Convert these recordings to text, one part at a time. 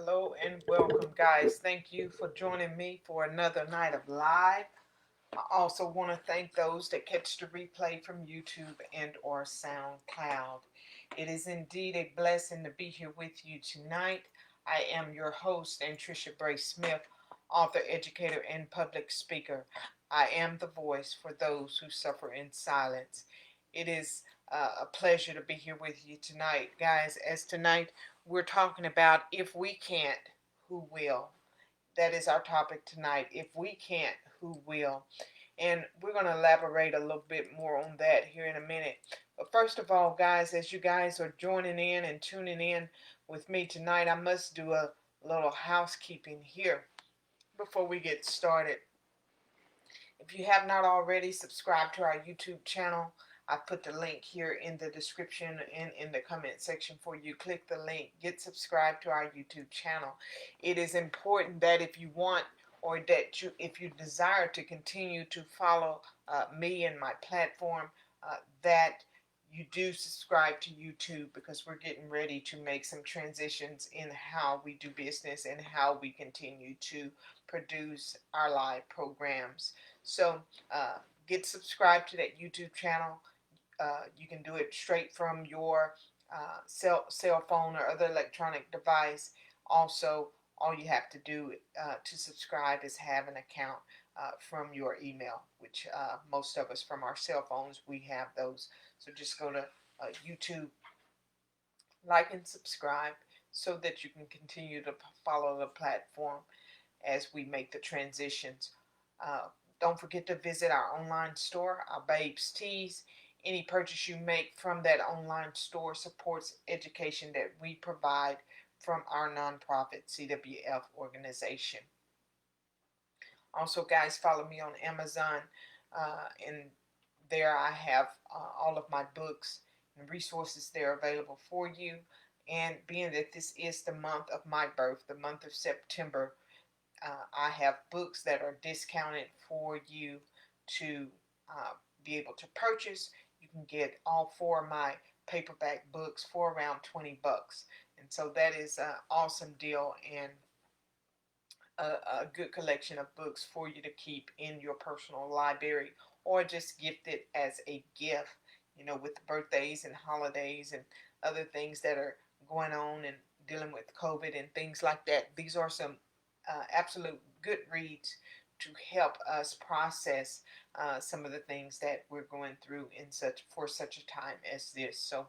Hello and welcome, guys. Thank you for joining me for another night of live. I also want to thank those that catch the replay from YouTube and or SoundCloud. It is indeed a blessing to be here with you tonight. I am your host, Anntricia Bray Smith, author, educator, and public speaker. I am the voice for those who suffer in silence. It is a pleasure to be here with you tonight, guys, as tonight we're talking about if we can't, who will? That is our topic tonight. If we can't, who will? And we're going to elaborate a little bit more on that here in a minute. But first of all, guys, as you guys are joining in and tuning in with me tonight, I must do a little housekeeping here before we get started. If you have not already, subscribe to our YouTube channel. I put the link here in the description and in the comment section for you. Click the link, get subscribed to our YouTube channel. It is important that if you want or that if you desire to continue to follow me and my platform, that you do subscribe to YouTube, because we're getting ready to make some transitions in how we do business and how we continue to produce our live programs. So get subscribed to that YouTube channel. You can do it straight from your cell phone or other electronic device. Also, all you have to do to subscribe is have an account from your email, which most of us from our cell phones, we have those. So just go to YouTube, like and subscribe, so that you can continue to follow the platform as we make the transitions. Don't forget to visit our online store, our Babes Tees. Any purchase you make from that online store supports education that we provide from our nonprofit CWF organization. Also, guys, follow me on Amazon, and there I have all of my books and resources there available for you. And being that this is the month of my birth, the month of September, I have books that are discounted for you to be able to purchase. You can get all four of my paperback books for around $20. And so that is an awesome deal and a good collection of books for you to keep in your personal library, or just gift it as a gift, with the birthdays and holidays and other things that are going on and dealing with COVID and things like that. These are some absolute good reads to help us process some of the things that we're going through for such a time as this. So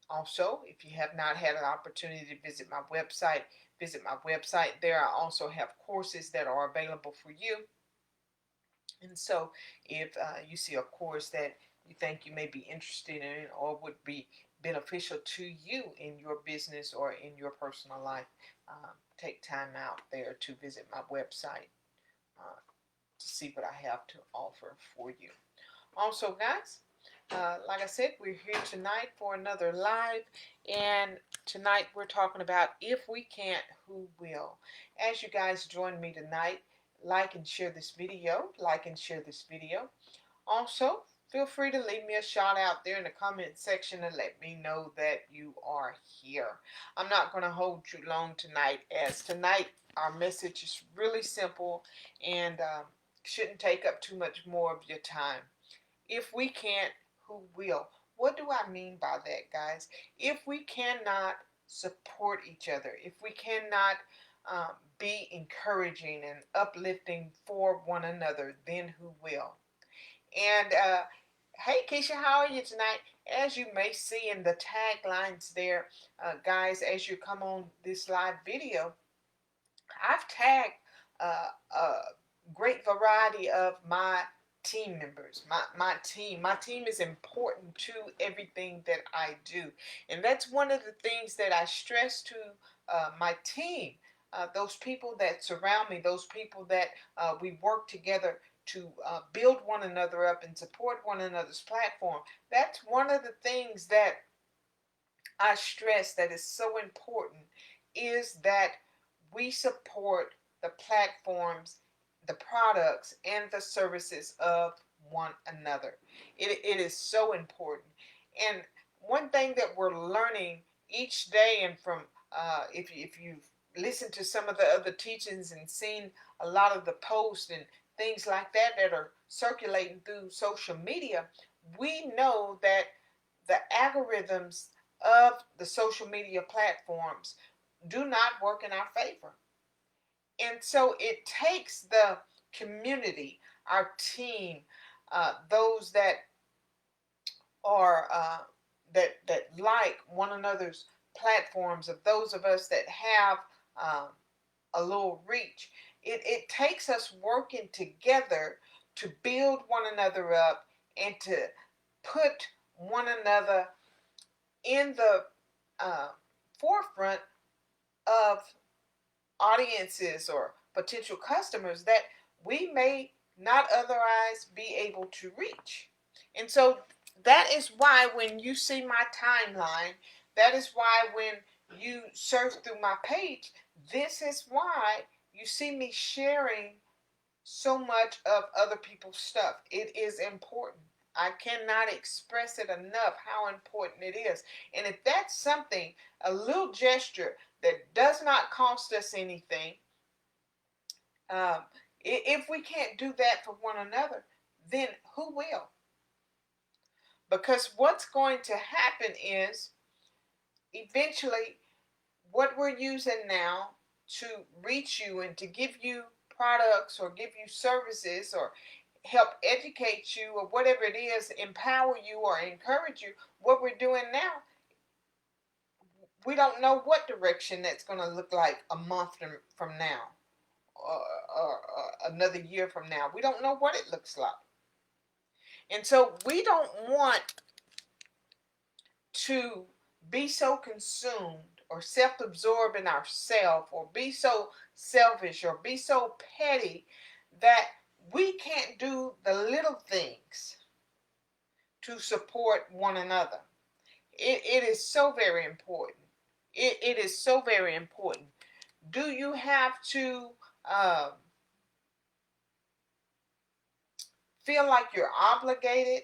also, if you have not had an opportunity to visit my website, visit my website. There I also have courses that are available for you. And so if you see a course that you think you may be interested in or would be beneficial to you in your business or in your personal life, take time out there to visit my website to see what I have to offer for you. Also, guys, like I said, we're here tonight for another live, and tonight we're talking about if we can't, who will? As you guys join me tonight, like and share this video, Also, feel free to leave me a shout out there in the comment section and let me know that you are here. I'm not going to hold you long tonight, as tonight our message is really simple and shouldn't take up too much more of your time. If we can't, who will? What do I mean by that, guys? If we cannot support each other, if we cannot be encouraging and uplifting for one another, then who will? And hey, Keisha, how are you tonight? As you may see in the taglines there, guys, as you come on this live video, I've tagged a great variety of my team members. My team is important to everything that I do, and that's one of the things that I stress to my team. Those people that surround me, those people that we work together to build one another up and support one another's platform. That's one of the things that I stress that is so important, is that we support the platforms, the products, and the services of one another. It is so important. And one thing that we're learning each day, and from If you've listened to some of the other teachings and seen a lot of the posts and things like that that are circulating through social media, we know that the algorithms of the social media platforms do not work in our favor. And so it takes the community, our team, those that are that like one another's platforms, of those of us that have um, a little reach. It takes us working together to build one another up and to put one another in the uh, forefront of audiences or potential customers that we may not otherwise be able to reach. And so that is why when you see my timeline, that is why when you surf through my page, this is why you see me sharing so much of other people's stuff. It is important. I cannot express it enough how important it is. And if that's something, a little gesture that does not cost us anything, um, if we can't do that for one another, then who will? Because what's going to happen is eventually what we're using now to reach you and to give you products or give you services or help educate you or whatever it is, empower you or encourage you, what we're doing now, we don't know what direction that's going to look like a month from now or another year from now. We don't know what it looks like. And so we don't want to be so consumed or self-absorbed in ourselves or be so selfish or be so petty that we can't do the little things to support one another. It is so very important. It is so very important. Do you have to feel like you're obligated?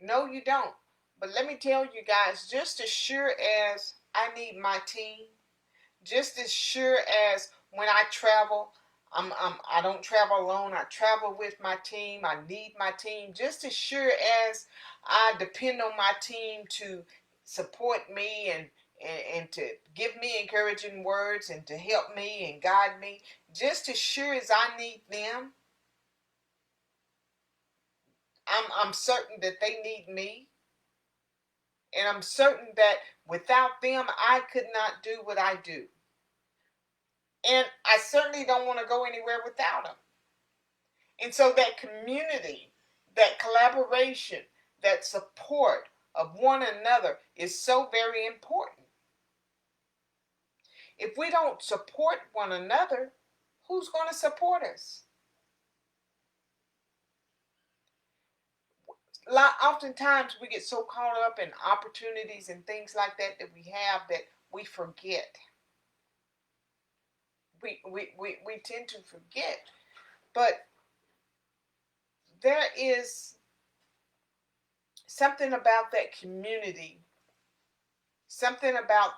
No, you don't. But let me tell you guys, just as sure as I need my team, just as sure as when I travel, I don't travel alone. I travel with my team. I need my team. Just as sure as I depend on my team to support me and to give me encouraging words and to help me and guide me, just as sure as I need them, I'm certain that they need me. And I'm certain that without them, I could not do what I do. And I certainly don't want to go anywhere without them. And so that community, that collaboration, that support of one another is so very important. If we don't support one another, who's going to support us? Oftentimes we get so caught up in opportunities and things like that we have that we forget. We tend to forget. But there is something about that community, something about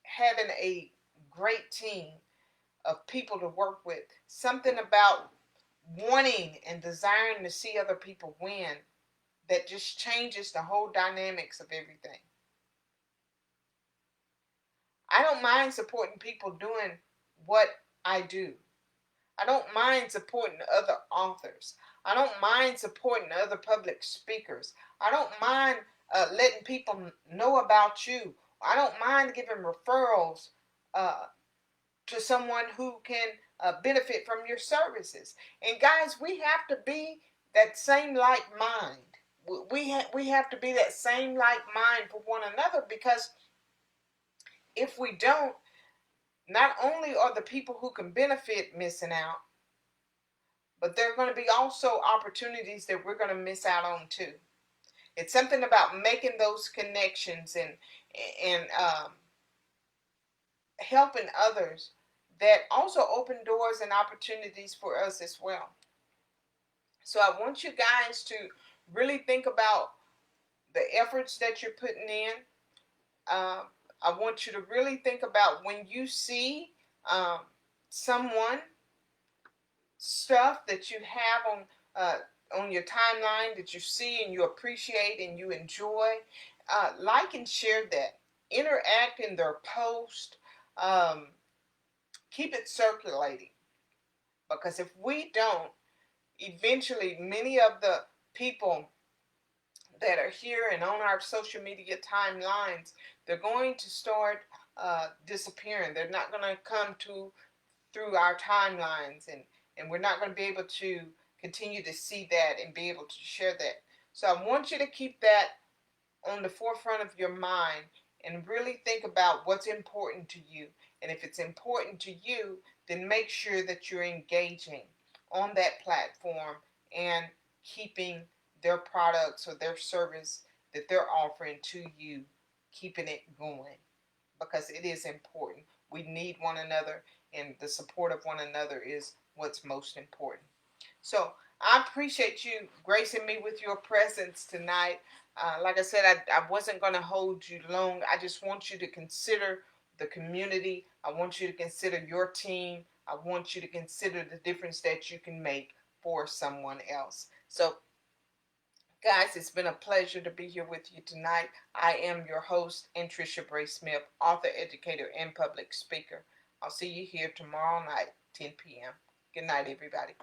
having a great team of people to work with, something about wanting and desiring to see other people win that just changes the whole dynamics of everything. I don't mind supporting people doing what I do. I don't mind supporting other authors. I don't mind supporting other public speakers. I don't mind letting people know about you. I don't mind giving referrals to someone who can benefit from your services. And guys, we have to be that same like mind. We have to be that same like mind for one another, because if we don't, not only are the people who can benefit missing out, but there are going to be also opportunities that we're going to miss out on too. It's something about making those connections and helping others that also open doors and opportunities for us as well. So I want you guys to really think about the efforts that you're putting in. Uh, I want you to really think about when you see someone, stuff that you have on your timeline that you see and you appreciate and you enjoy, like and share that. Interact in their post. Um, Keep it circulating, because if we don't, eventually many of the people that are here and on our social media timelines, they're going to start disappearing. They're not going to come to through our timelines, and we're not going to be able to continue to see that and be able to share that. So I want you to keep that on the forefront of your mind and really think about what's important to you. And if it's important to you, then make sure that you're engaging on that platform and keeping their products or their service that they're offering to you, keeping it going, because it is important. We need one another, and the support of one another is what's most important. So I appreciate you gracing me with your presence tonight. Like I said, I wasn't going to hold you long. I just want you to consider the community. I want you to consider your team. I want you to consider the difference that you can make for someone else. So, guys, it's been a pleasure to be here with you tonight. I am your host, Anntricia Bray Smith, author, educator, and public speaker. I'll see you here tomorrow night, 10 p.m. Good night, everybody.